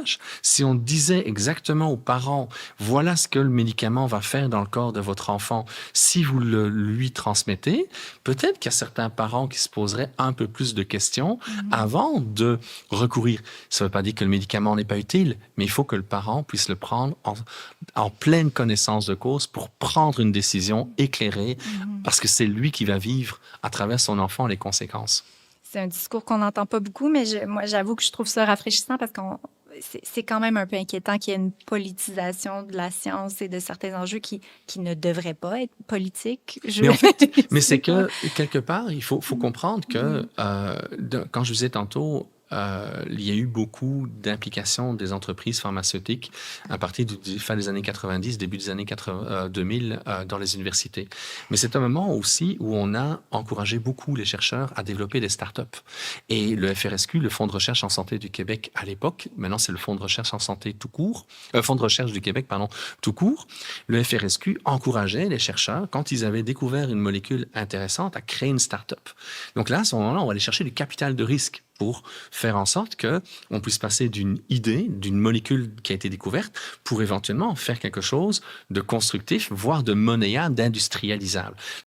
recherche, si on disait exactement aux parents, voilà ce que le médicament va faire dans le corps de votre enfant, si vous le lui transmettez, peut-être qu'il y a certains parents qui se poseraient un peu plus de questions avant de recourir. Ça ne veut pas dire que le médicament n'est pas utile, mais il faut que le parent puisse le prendre en pleine connaissance de cause pour prendre une décision éclairée, parce que c'est lui qui va vivre à travers son enfant les conséquences. C'est un discours qu'on n'entend pas beaucoup, mais moi, j'avoue que je trouve ça rafraîchissant parce c'est quand même un peu inquiétant qu'il y ait une politisation de la science et de certains enjeux qui ne devraient pas être politiques. Mais en fait, Je mais sais c'est pas. que quelque part, il faut comprendre que quand je vous disais tantôt, il y a eu beaucoup d'implications des entreprises pharmaceutiques à partir du fin des années 90, début des années 2000 dans les universités. Mais c'est un moment aussi où on a encouragé beaucoup les chercheurs à développer des startups. Et le FRSQ, le Fonds de recherche en santé du Québec à l'époque, maintenant c'est le Fonds de recherche en santé tout court, Fonds de recherche du Québec, pardon, tout court, le FRSQ encourageait les chercheurs, quand ils avaient découvert une molécule intéressante, à créer une start-up. Donc là, à ce moment-là, on va aller chercher du capital de risque pour faire en sorte qu'on puisse passer d'une idée, d'une molécule qui a été découverte, pour éventuellement faire quelque chose de constructif, voire de monnayable, d'industrialisable.